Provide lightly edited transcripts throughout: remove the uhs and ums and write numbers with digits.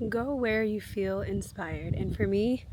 Go where you feel inspired. And for me,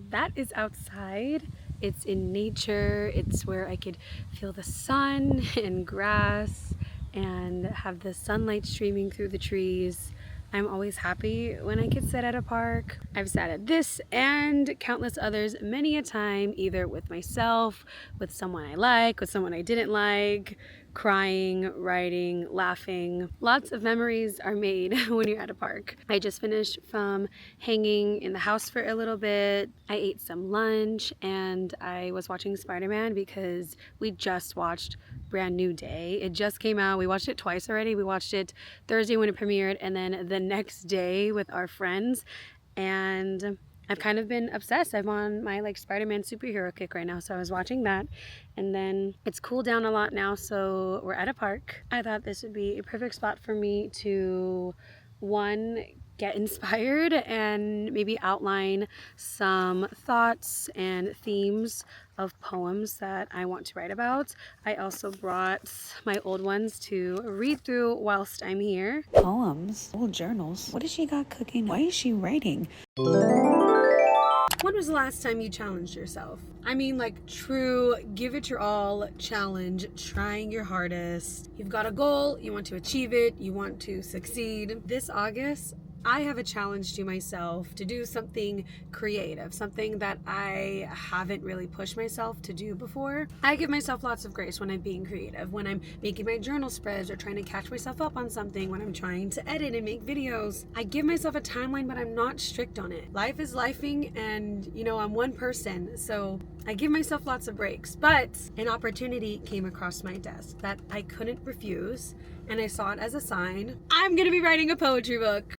that is outside. It's in nature. It's where I could feel the sun and grass and have the sunlight streaming through the trees. I'm always happy when I could sit at a park. I've sat at this and countless others many a time, either with myself, with someone I like, with someone I didn't like, crying, writing, laughing. Lots of memories are made when you're at a park. I just finished from hanging in the house for a little bit. I ate some lunch and I was watching Spider-Man because we just watched Brand New Day. It just came out. We watched it twice already. We watched it Thursday when it premiered and then the next day with our friends. And I've kind of been obsessed. I'm on my like Spider-Man superhero kick right now. So I was watching that and then it's cooled down a lot now. So we're at a park. I thought this would be a perfect spot for me to, one, get inspired and maybe outline some thoughts and themes of poems that I want to write about. I also brought my old ones to read through whilst I'm here. Poems, old journals. What does she got cooking? Why is she writing? When was the last time you challenged yourself? I mean, like true, give it your all challenge, trying your hardest. You've got a goal, you want to achieve it, you want to succeed. This August, I have a challenge to myself to do something creative, something that I haven't really pushed myself to do before. I give myself lots of grace when I'm being creative, when I'm making my journal spreads or trying to catch myself up on something, when I'm trying to edit and make videos. I give myself a timeline, but I'm not strict on it. Life is lifing and, you know, I'm one person, so I give myself lots of breaks. But an opportunity came across my desk that I couldn't refuse, and I saw it as a sign. I'm gonna be writing a poetry book.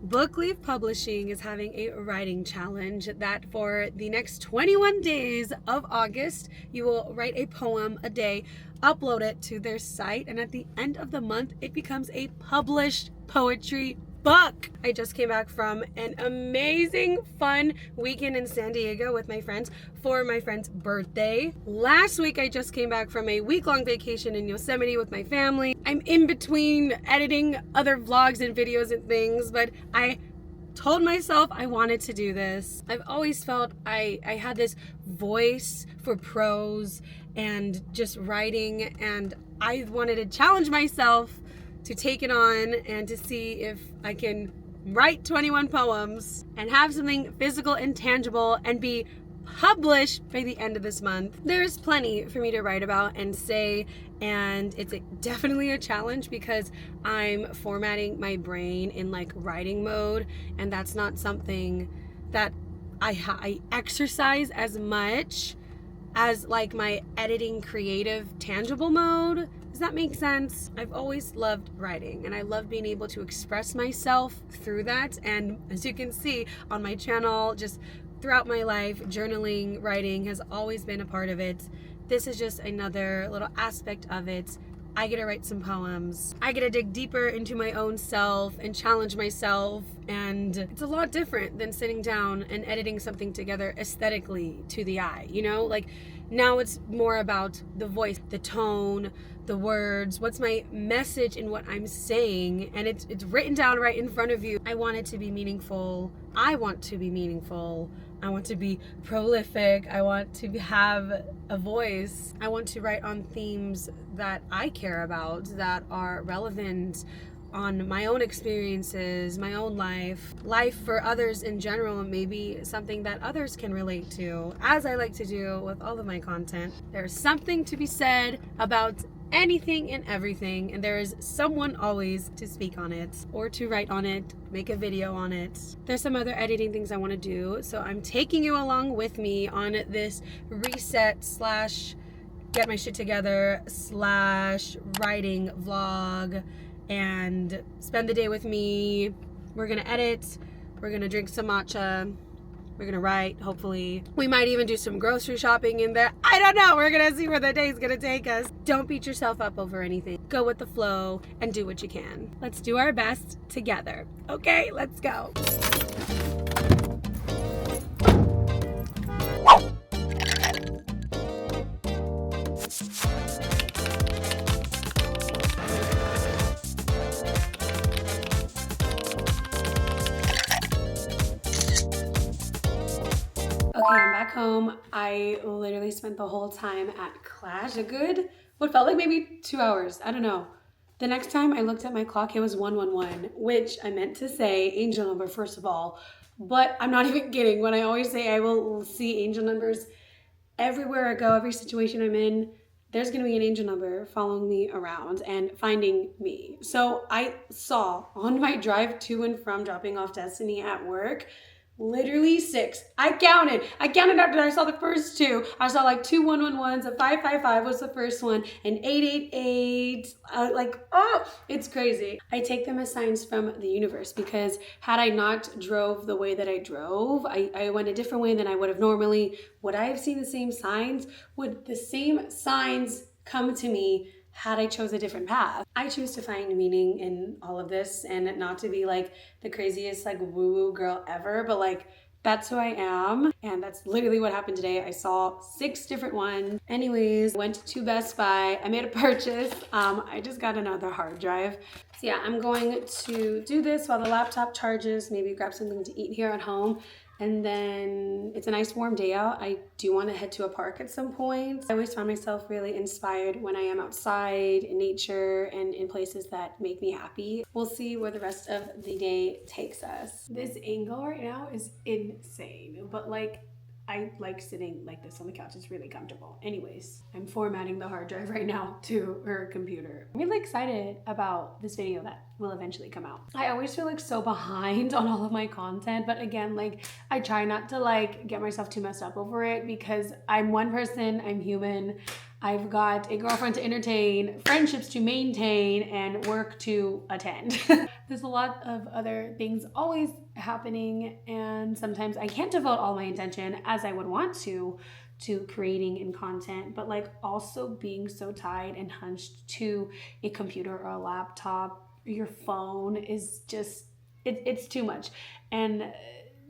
Bookleaf Publishing is having a writing challenge that for the next 21 days of August, you will write a poem a day, upload it to their site, and at the end of the month, it becomes a published poetry book. I just came back from an amazing, fun weekend in San Diego with my friends for my friend's birthday. Last week, I just came back from a week-long vacation in Yosemite with my family. I'm in between editing other vlogs and videos and things, but I told myself I wanted to do this. I've always felt I had this voice for prose and just writing, and I wanted to challenge myself to take it on and to see if I can write 21 poems and have something physical and tangible and be published by the end of this month. There's plenty for me to write about and say, and it's definitely a challenge because I'm formatting my brain in like writing mode, and that's not something that I exercise as much as like my editing creative tangible mode. Does that make sense? I've always loved writing and I love being able to express myself through that. And as you can see on my channel, just throughout my life, journaling, writing has always been a part of it. This is just another little aspect of it. I get to write some poems. I get to dig deeper into my own self and challenge myself. And it's a lot different than sitting down and editing something together aesthetically to the eye, you know? Like now it's more about the voice, the tone, the words, what's my message in what I'm saying, and it's written down right in front of you. I want it to be meaningful. I want to be meaningful. I want to be prolific. I want to have a voice. I want to write on themes that I care about, that are relevant on my own experiences, my own life for others in general, and maybe something that others can relate to, as I like to do with all of my content. There's something to be said about anything and everything, and there is someone always to speak on it or to write on it, make a video on it. There's some other editing things I want to do, so I'm taking you along with me on this reset slash get my shit together slash writing vlog, and spend the day with me. We're gonna edit, we're gonna drink some matcha, we're gonna write, hopefully. We might even do some grocery shopping in there. I don't know, we're gonna see where the day's gonna take us. Don't beat yourself up over anything. Go with the flow and do what you can. Let's do our best together. Okay, let's go. Okay, I'm back home. I literally spent the whole time at Clash, what felt like maybe 2 hours. I don't know. The next time I looked at my clock, it was 111, which I meant to say angel number, first of all. But I'm not even kidding when I always say I will see angel numbers everywhere I go, every situation I'm in. There's going to be an angel number following me around and finding me. So I saw on my drive to and from dropping off Destiny at work, literally 6. I counted after I saw the first 2. I saw like 2 111s, a 555 was the first one, an 888. It's crazy. I take them as signs from the universe, because had I not drove the way that I drove, I went a different way than I would have normally. Would I have seen the same signs? Would the same signs come to me had I chose a different path? I choose to find meaning in all of this, and not to be like the craziest like woo-woo girl ever, but like that's who I am, and that's literally what happened today. I saw 6 different ones. Anyways, went to Best Buy. I made a purchase. I just got another hard drive. So yeah, I'm going to do this while the laptop charges, maybe grab something to eat here at home. And then it's a nice warm day out. I do want to head to a park at some point. I always find myself really inspired when I am outside in nature and in places that make me happy. We'll see where the rest of the day takes us. This angle right now is insane, but like I like sitting like this on the couch. It's really comfortable. Anyways, I'm formatting the hard drive right now to her computer. I'm really excited about this video that will eventually come out. I always feel like so behind on all of my content, but again, like I try not to like get myself too messed up over it, because I'm one person, I'm human. I've got a girlfriend to entertain, friendships to maintain, and work to attend. There's a lot of other things always happening, and sometimes I can't devote all my attention as I would want to creating and content, but like also being so tied and hunched to a computer or a laptop or your phone is just, it's too much. And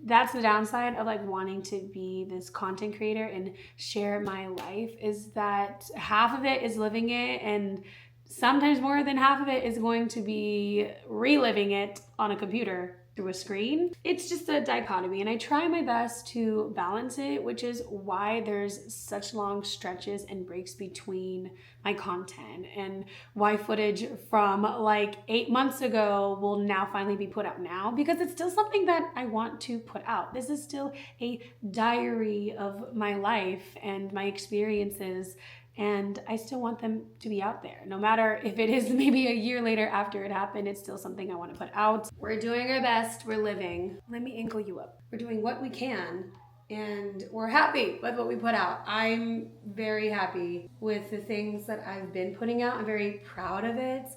that's the downside of like wanting to be this content creator and share my life, is that half of it is living it, and sometimes more than half of it is going to be reliving it on a computer through a screen. It's just a dichotomy, and I try my best to balance it, which is why there's such long stretches and breaks between my content, and why footage from like 8 months ago will now finally be put out now, because it's still something that I want to put out. This is still a diary of my life and my experiences, and I still want them to be out there. No matter if it is maybe a year later after it happened, it's still something I want to put out. We're doing our best, we're living. Let me ankle you up. We're doing what we can, and we're happy with what we put out. I'm very happy with the things that I've been putting out. I'm very proud of it.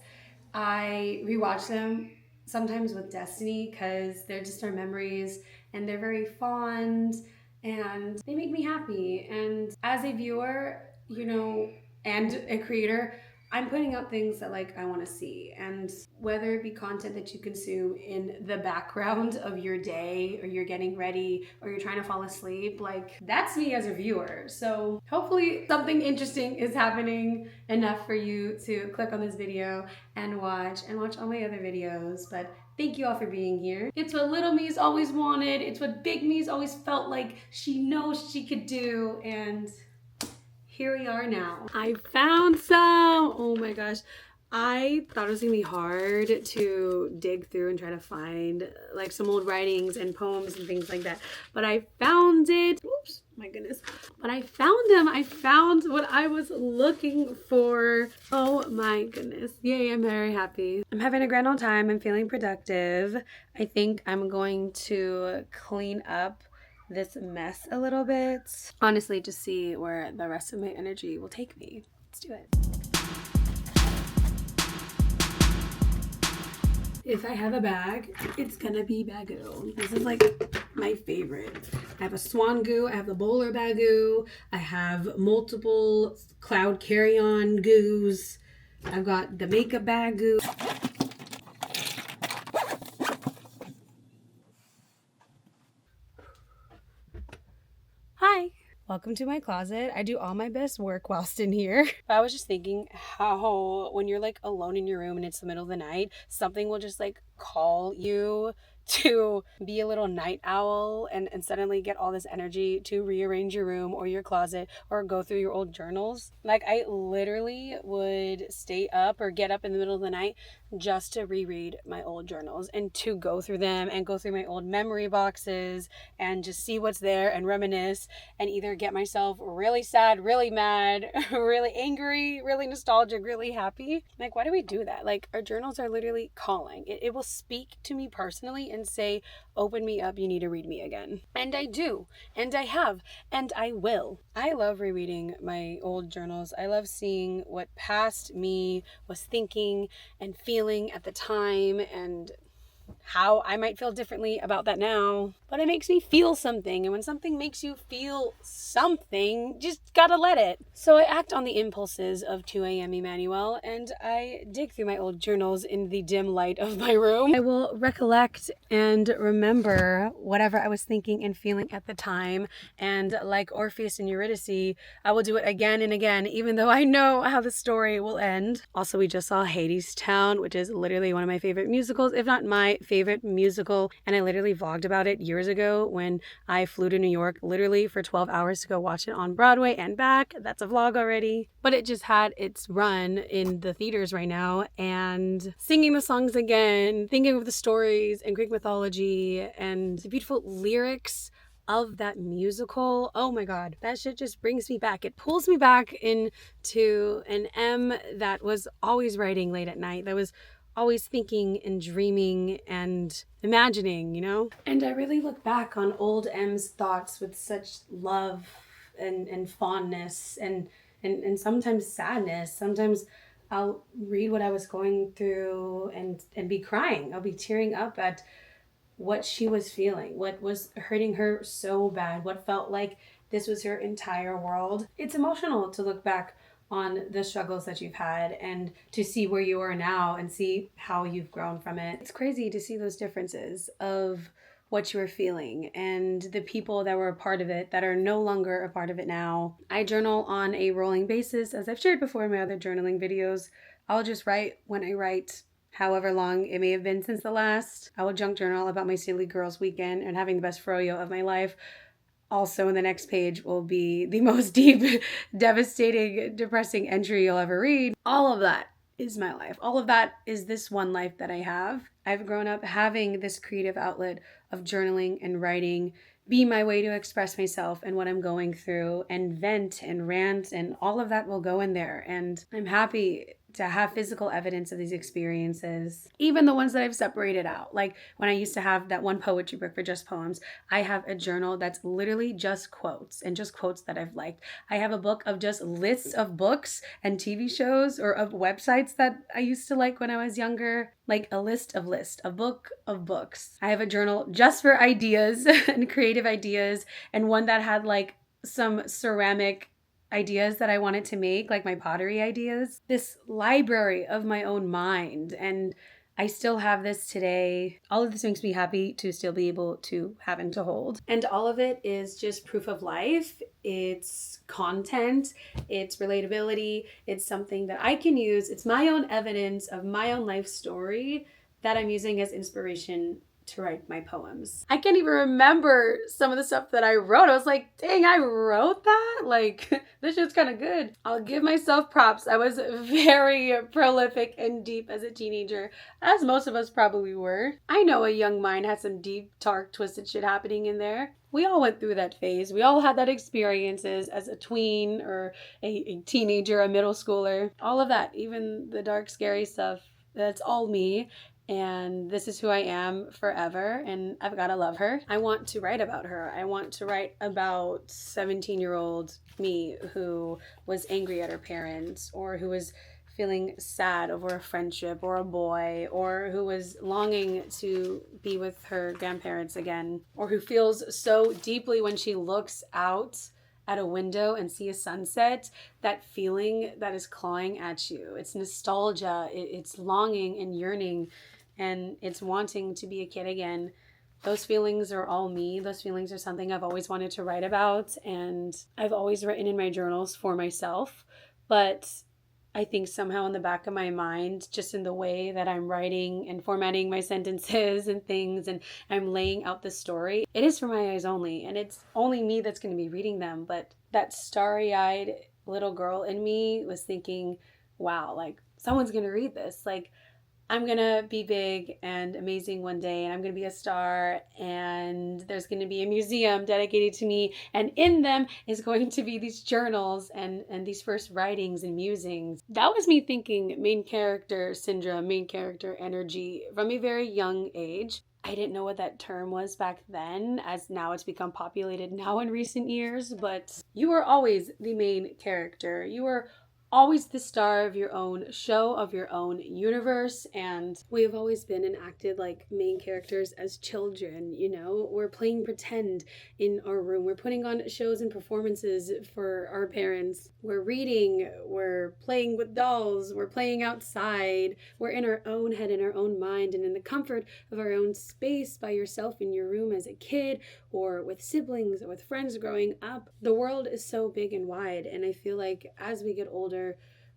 I rewatch them sometimes with Destiny, because they're just our memories, and they're very fond, and they make me happy. And as a viewer, you know, and a creator, I'm putting out things that like I want to see, and whether it be content that you consume in the background of your day, or you're getting ready, or you're trying to fall asleep, like that's me as a viewer. So hopefully something interesting is happening enough for you to click on this video and watch all my other videos. But thank you all for being here. It's what little me's always wanted. It's what big me's always felt like she knows she could do, and here we are now. I found some. Oh my gosh. I thought it was gonna be hard to dig through and try to find like some old writings and poems and things like that, but I found it. Oops, my goodness. But I found them. I found what I was looking for. Oh my goodness. Yay, I'm very happy. I'm having a grand old time. I'm feeling productive. I think I'm going to clean up this mess a little bit. Honestly, just see where the rest of my energy will take me. Let's do it. If I have a bag, it's gonna be Bagoo. This is like my favorite. I have a Swan Goo, I have the Bowler Bagoo, I have multiple cloud carry-on goos, I've got the makeup Bagoo. Hi. Welcome to my closet. I do all my best work whilst in here. I was just thinking how when you're like alone in your room and it's the middle of the night, something will just like call you to be a little night owl and suddenly get all this energy to rearrange your room or your closet or go through your old journals. Like, I literally would stay up or get up in the middle of the night just to reread my old journals and to go through them and go through my old memory boxes and just see what's there and reminisce and either get myself really sad, really mad, really angry, really nostalgic, really happy. Like, why do we do that? Like, our journals are literally calling. It will speak to me personally and say, open me up, you need to read me again. And I do, and I have, and I will. I love rereading my old journals. I love seeing what past me was thinking and feeling at the time, and how I might feel differently about that now, but it makes me feel something. And when something makes you feel something, just gotta let it. So I act on the impulses of 2 a.m. Emmanuelle, and I dig through my old journals in the dim light of my room. I will recollect and remember whatever I was thinking and feeling at the time, and like Orpheus and Eurydice, I will do it again and again, even though I know how the story will end. Also, we just saw Hadestown, which is literally one of my favorite musicals, if not my favorite musical, and I literally vlogged about it years ago when I flew to New York literally for 12 hours to go watch it on Broadway and back. That's a vlog already, but it just had its run in the theaters right now, and singing the songs again, thinking of the stories and Greek mythology and the beautiful lyrics of that musical. Oh my god, that shit just brings me back. It pulls me back into an M that was always writing late at night, that was always thinking and dreaming and imagining, you know? And I really look back on old M's thoughts with such love and fondness and sometimes sadness. Sometimes I'll read what I was going through and be crying. I'll be tearing up at what she was feeling, what was hurting her so bad, what felt like this was her entire world. It's emotional to look back on the struggles that you've had and to see where you are now and see how you've grown from it. It's crazy to see those differences of what you were feeling and the people that were a part of it that are no longer a part of it now. I journal on a rolling basis, as I've shared before in my other journaling videos. I'll just write when I write, however long it may have been since the last. I will junk journal about my silly girls weekend and having the best froyo of my life. Also, in the next page will be the most deep, devastating, depressing entry you'll ever read. All of that is my life. All of that is this one life that I have. I've grown up having this creative outlet of journaling and writing be my way to express myself and what I'm going through and vent and rant, and all of that will go in there. And I'm happy to have physical evidence of these experiences, even the ones that I've separated out. Like when I used to have that one poetry book for just poems, I have a journal that's literally just quotes and just quotes that I've liked. I have a book of just lists of books and TV shows or of websites that I used to like when I was younger, like a list, a book of books. I have a journal just for ideas and creative ideas, and one that had like some ceramic ideas that I wanted to make, like my pottery ideas. This library of my own mind, and I still have this today. All of this makes me happy to still be able to have and to hold. And all of it is just proof of life. It's content, it's relatability, it's something that I can use. It's my own evidence of my own life story that I'm using as inspiration to write my poems. I can't even remember some of the stuff that I wrote. I was like, dang, I wrote that? Like, this shit's kind of good. I'll give myself props. I was very prolific and deep as a teenager, as most of us probably were. I know a young mind had some deep, dark, twisted shit happening in there. We all went through that phase. We all had that experiences as a tween or a teenager, a middle schooler. All of that, even the dark, scary stuff, that's all me. And this is who I am forever, and I've got to love her. I want to write about her. I want to write about 17-year-old me who was angry at her parents, or who was feeling sad over a friendship or a boy, or who was longing to be with her grandparents again, or who feels so deeply when she looks out at a window and see a sunset, that feeling that is clawing at you. It's nostalgia, it's longing and yearning, and it's wanting to be a kid again. Those feelings are all me. Those feelings are something I've always wanted to write about, and I've always written in my journals for myself. But I think somehow in the back of my mind, just in the way that I'm writing and formatting my sentences and things, and I'm laying out the story, it is for my eyes only. And it's only me that's going to be reading them. But that starry-eyed little girl in me was thinking, wow, like someone's going to read this. Like, I'm going to be big and amazing one day, and I'm going to be a star, and there's going to be a museum dedicated to me, and in them is going to be these journals and these first writings and musings. That was me thinking main character syndrome, main character energy from a very young age. I didn't know what that term was back then, as now it's become populated now in recent years, but you are always the main character. You are always the star of your own show, of your own universe. And we have always been and acted like main characters as children. You know, we're playing pretend in our room, we're putting on shows and performances for our parents, we're reading, we're playing with dolls, we're playing outside, we're in our own head, in our own mind, and in the comfort of our own space by yourself in your room as a kid, or with siblings or with friends growing up. The world is so big and wide, and I feel like as we get older,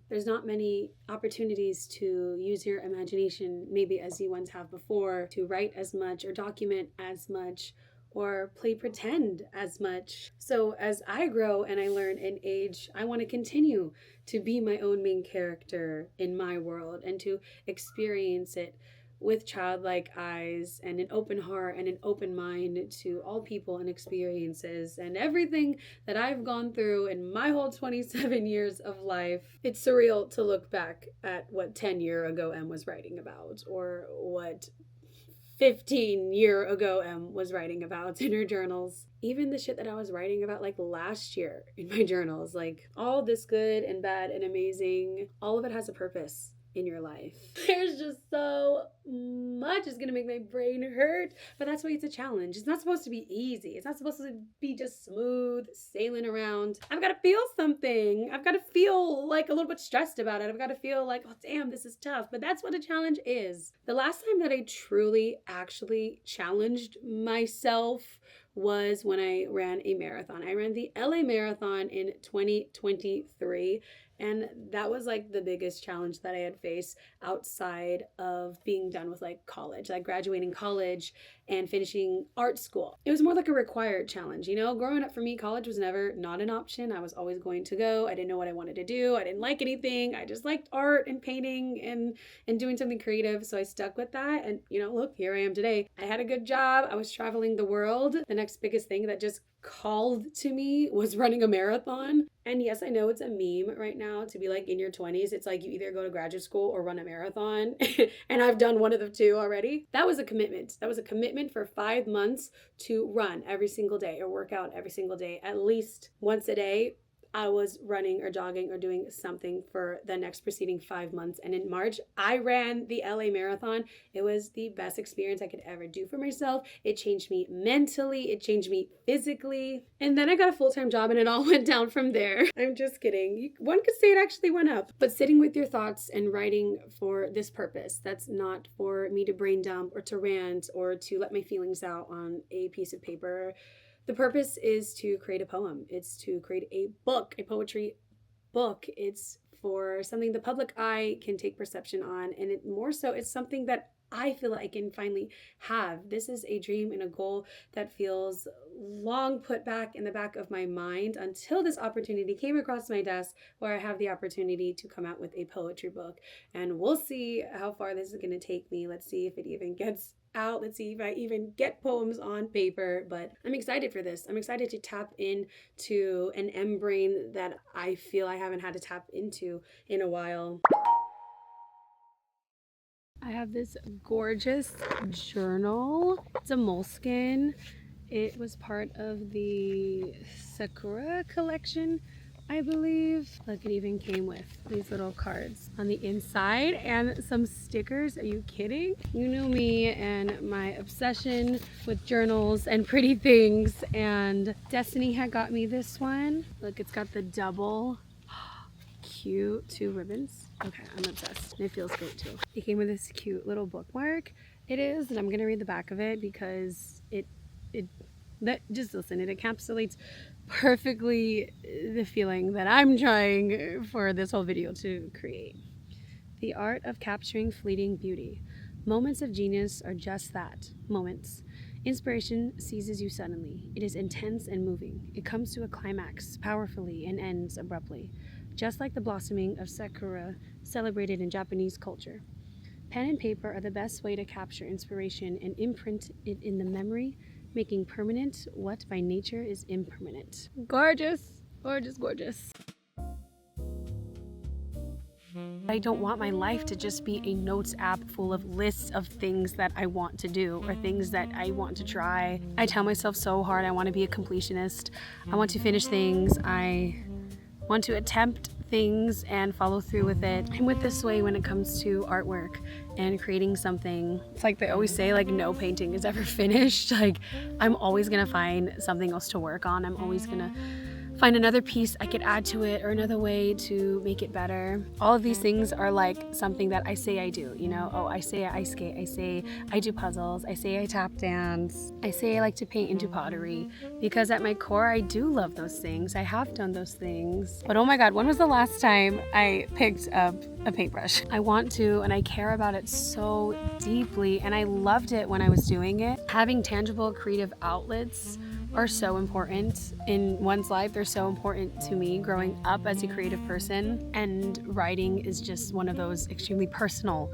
there's not many opportunities to use your imagination maybe as you once have before, to write as much or document as much or play pretend as much. So as I grow and I learn and age, I want to continue to be my own main character in my world and to experience it with childlike eyes and an open heart and an open mind to all people and experiences and everything that I've gone through in my whole 27 years of life. It's surreal to look back at what 10 year ago Em was writing about, or what 15-year ago Em was writing about in her journals. Even the shit that I was writing about like last year in my journals, like all this good and bad and amazing, all of it has a purpose in your life. There's just so much. It's gonna make my brain hurt, but that's why it's a challenge. It's not supposed to be easy. It's not supposed to be just smooth sailing around. I've got to feel something. I've got to feel like a little bit stressed about it. I've got to feel like, oh damn, this is tough. But that's what a challenge is. The last time that I truly actually challenged myself was when I ran a marathon. I ran the LA Marathon in 2023. And that was like the biggest challenge that I had faced outside of being done with like college, like graduating college and finishing art school. It was more like a required challenge, you know? Growing up for me, college was never not an option. I was always going to go. I didn't know what I wanted to do. I didn't like anything. I just liked art and painting and doing something creative. So I stuck with that. And you know, look, here I am today. I had a good job. I was traveling the world. The next biggest thing that just called to me was running a marathon. And yes, I know it's a meme right now to be like, in your 20s, it's like you either go to graduate school or run a marathon. And I've done one of the two already. That was a commitment. That was a commitment for 5 months to run every single day or work out every single day, at least once a day. I was running or jogging or doing something for the next preceding 5 months. And in March, I ran the LA Marathon. It was the best experience I could ever do for myself. It changed me mentally. It changed me physically. And then I got a full-time job and it all went down from there. I'm just kidding. One could say it actually went up. But sitting with your thoughts and writing for this purpose, that's not for me to brain dump or to rant or to let my feelings out on a piece of paper. The purpose is to create a poem. It's to create a book, a poetry book. It's for something the public eye can take perception on. And it's something that I feel I can finally have. This is a dream and a goal that feels long put back in the back of my mind until this opportunity came across my desk where I have the opportunity to come out with a poetry book. And we'll see how far this is going to take me. Let's see if it even gets out. Let's see if I even get poems on paper. But I'm excited for this. I'm excited to tap into an M brain that I feel I haven't had to tap into in a while. I have this gorgeous journal. It's a moleskin. It was part of the Sakura collection, I believe. Look, it even came with these little cards on the inside and some stickers. Are you kidding? You know me and my obsession with journals and pretty things. And Destiny had got me this one. Look, it's got the double cute 2 ribbons. Okay, I'm obsessed. It feels great too. It came with this cute little bookmark. It is, and I'm gonna read the back of it because it That, just listen, it encapsulates perfectly the feeling that I'm trying for this whole video to create. The art of capturing fleeting beauty. Moments of genius are just that, moments. Inspiration seizes you suddenly. It is intense and moving. It comes to a climax powerfully and ends abruptly, just like the blossoming of sakura celebrated in Japanese culture. Pen and paper are the best way to capture inspiration and imprint it in the memory, making permanent what by nature is impermanent. Gorgeous, gorgeous, gorgeous. I don't want my life to just be a notes app full of lists of things that I want to do or things that I want to try. I tell myself so hard I want to be a completionist. I want to finish things. I want to attempt things and follow through with it. I'm with this way when it comes to artwork and creating something. It's like they always say, like, no painting is ever finished. Like, I'm always gonna find something else to work on. I'm always gonna find another piece I could add to it or another way to make it better. All of these things are like something that I say I do, you know? Oh, I say I ice skate, I say I do puzzles, I say I tap dance, I say I like to paint and do pottery, because at my core I do love those things. I have done those things. But oh my God, when was the last time I picked up a paintbrush? I want to, and I care about it so deeply, and I loved it when I was doing it. Having tangible creative outlets are so important in one's life. They're so important to me growing up as a creative person, and writing is just one of those extremely personal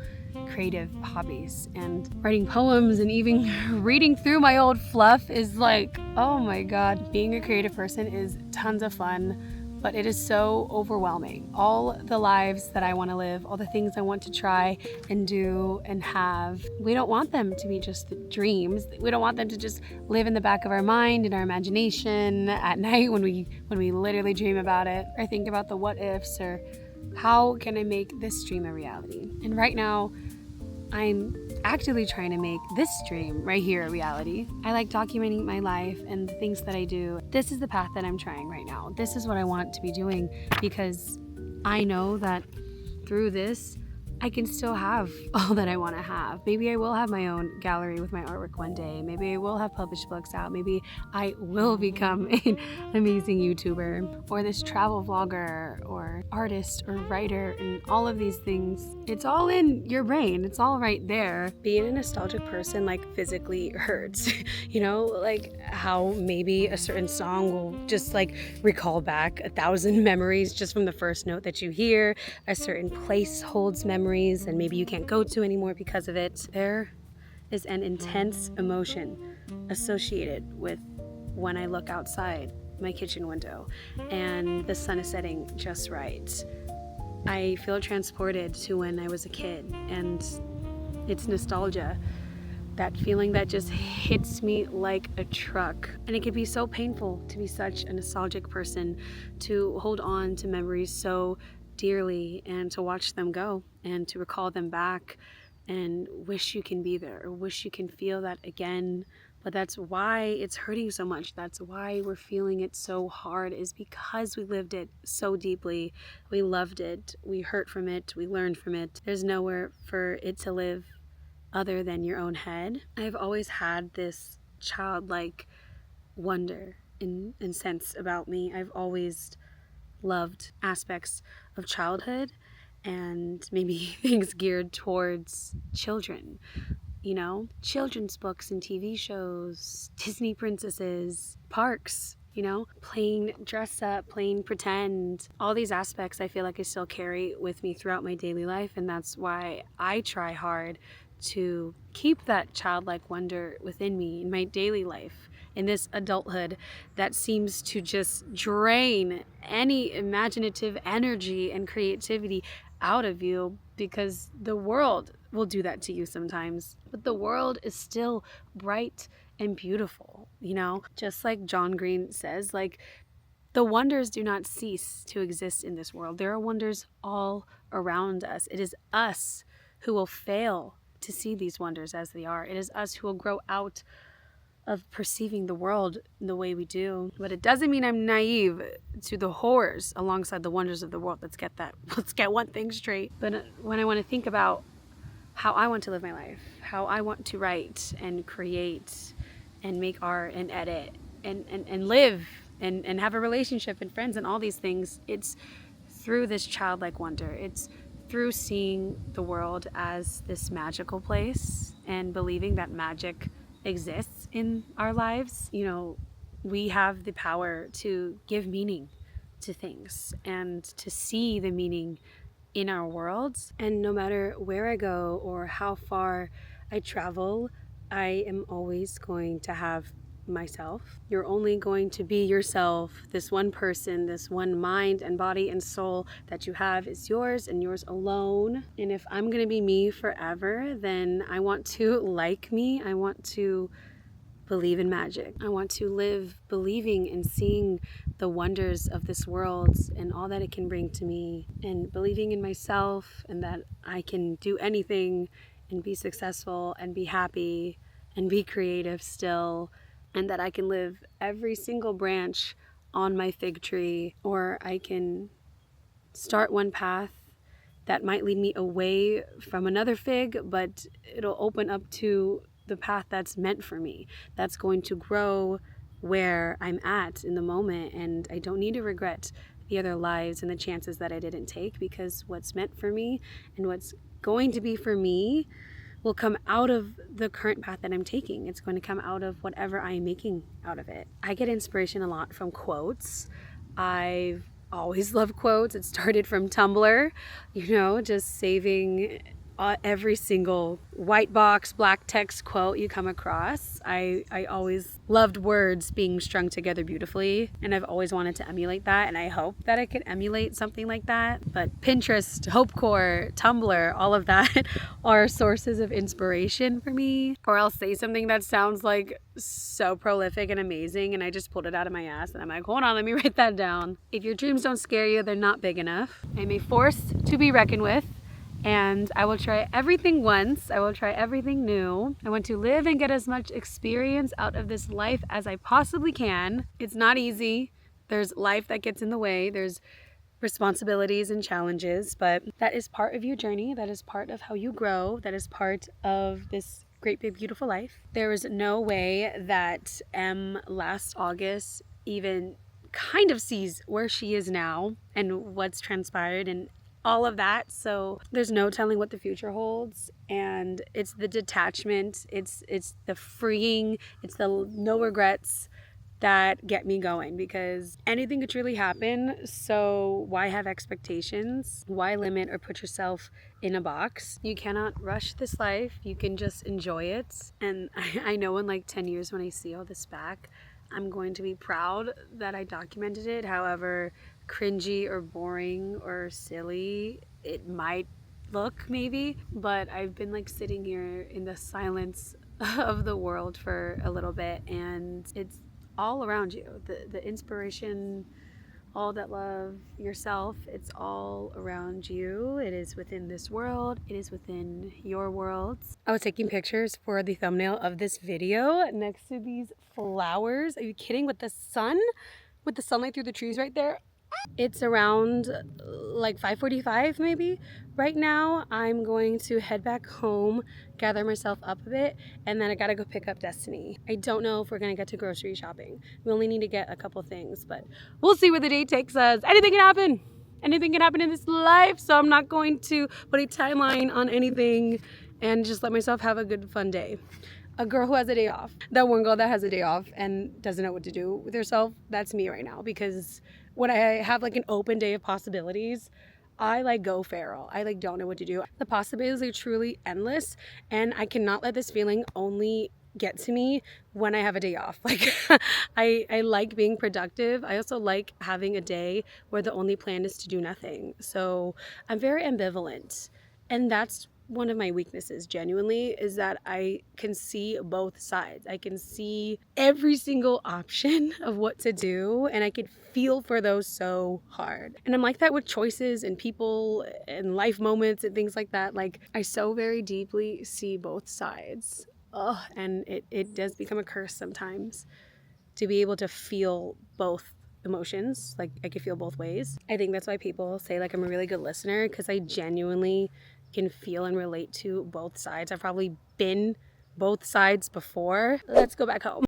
creative hobbies. And writing poems and even reading through my old fluff is like, oh my God, being a creative person is tons of fun, but it is so overwhelming. All the lives that I want to live, all the things I want to try and do and have, we don't want them to be just the dreams. We don't want them to just live in the back of our mind, in our imagination at night when we literally dream about it, or think about the what ifs, or how can I make this dream a reality? And right now, I'm actively trying to make this dream right here a reality. I like documenting my life and the things that I do. This is the path that I'm trying right now. This is what I want to be doing, because I know that through this, I can still have all that I want to have. Maybe I will have my own gallery with my artwork one day. Maybe I will have published books out. Maybe I will become an amazing YouTuber or this travel vlogger or artist or writer, and all of these things. It's all in your brain. It's all right there. Being a nostalgic person, like, physically hurts. You know, like how maybe a certain song will just like recall back 1,000 memories just from the first note that you hear. A certain place holds memories and maybe you can't go to anymore because of it. There is an intense emotion associated with when I look outside my kitchen window and the sun is setting just right. I feel transported to when I was a kid, and it's nostalgia. That feeling that just hits me like a truck. And it can be so painful to be such a nostalgic person, to hold on to memories so dearly and to watch them go and to recall them back and wish you can be there or wish you can feel that again. But that's why it's hurting so much. That's why we're feeling it so hard, is because we lived it so deeply. We loved it. We hurt from it. We learned from it. There's nowhere for it to live other than your own head. I've always had this childlike wonder and sense about me. I've always loved aspects of childhood and maybe things geared towards children. You know, children's books and TV shows, Disney princesses, parks, you know, playing dress up, playing pretend. All these aspects I feel like I still carry with me throughout my daily life, and that's why I try hard to keep that childlike wonder within me in my daily life, in this adulthood that seems to just drain any imaginative energy and creativity out of you, because the world will do that to you sometimes. But the world is still bright and beautiful, you know? Just like John Green says, like, the wonders do not cease to exist in this world. There are wonders all around us. It is us who will fail to see these wonders as they are. It is us who will grow out of perceiving the world the way we do. But it doesn't mean I'm naive to the horrors alongside the wonders of the world. Let's get one thing straight. But when I want to think about how I want to live my life, how I want to write and create and make art and edit and live and have a relationship and friends and all these things. It's through this childlike wonder. It's through seeing the world as this magical place and believing that magic exists in our lives. You know, we have the power to give meaning to things and to see the meaning in our worlds. And no matter where I go or how far I travel, I am always going to have myself. You're only going to be yourself. This one person, this one mind and body and soul that you have is yours and yours alone. And if I'm going to be me forever, then I want to like me. I want to believe in magic. I want to live believing and seeing the wonders of this world and all that it can bring to me, and believing in myself and that I can do anything and be successful and be happy and be creative still, and that I can live every single branch on my fig tree, or I can start one path that might lead me away from another fig, but it'll open up to the path that's meant for me, that's going to grow where I'm at in the moment. And I don't need to regret the other lives and the chances that I didn't take, because what's meant for me and what's going to be for me will come out of the current path that I'm taking. It's going to come out of whatever I am making out of it. I get inspiration a lot from quotes. I've always loved quotes. It started from Tumblr, you know, just saving every single white box, black text quote you come across. I always loved words being strung together beautifully, and I've always wanted to emulate that, and I hope that I could emulate something like that. But Pinterest, Hopecore, Tumblr, all of that are sources of inspiration for me. Or I'll say something that sounds like so prolific and amazing, and I just pulled it out of my ass, and I'm like, hold on, let me write that down. If your dreams don't scare you, they're not big enough. I'm a force to be reckoned with. And I will try everything once. I will try everything new. I want to live and get as much experience out of this life as I possibly can. It's not easy. There's life that gets in the way. There's responsibilities and challenges, but that is part of your journey. That is part of how you grow. That is part of this great big beautiful life. There was no way that Em last August even kind of sees where she is now and what's transpired and all of that. So there's no telling what the future holds, and it's the detachment, it's the freeing, it's the no regrets that get me going, because anything could truly happen. So why have expectations? Why limit or put yourself in a box? You cannot rush this life. You can just enjoy it. And I know in like 10 years when I see all this back, I'm going to be proud that I documented it. However cringy or boring or silly it might look, maybe, but I've been like sitting here in the silence of the world for a little bit, and it's all around you. The inspiration, all that love, yourself, it's all around you. It is within this world. It is within your worlds. I was taking pictures for the thumbnail of this video next to these flowers. Are you kidding? With the sun, with the sunlight through the trees right there. It's around like 5:45 maybe. Right now I'm going to head back home, gather myself up a bit, and then I gotta go pick up Destiny. I don't know if we're gonna get to grocery shopping. We only need to get a couple things, but we'll see where the day takes us. Anything can happen. Anything can happen in this life, so I'm not going to put a timeline on anything and just let myself have a good fun day. A girl who has a day off. That one girl that has a day off and doesn't know what to do with herself, that's me right now. Because when I have like an open day of possibilities, I like go feral. I like don't know what to do. The possibilities are truly endless, and I cannot let this feeling only get to me when I have a day off. Like I like being productive. I also like having a day where the only plan is to do nothing. So I'm very ambivalent, and that's one of my weaknesses, genuinely, is that I can see both sides. I can see every single option of what to do, and I could feel for those so hard. And I'm like that with choices and people and life moments and things like that. Like, I so very deeply see both sides. And it does become a curse sometimes to be able to feel both emotions. Like, I could feel both ways. I think that's why people say like I'm a really good listener, because I genuinely can feel and relate to both sides. I've probably been both sides before. Let's go back home.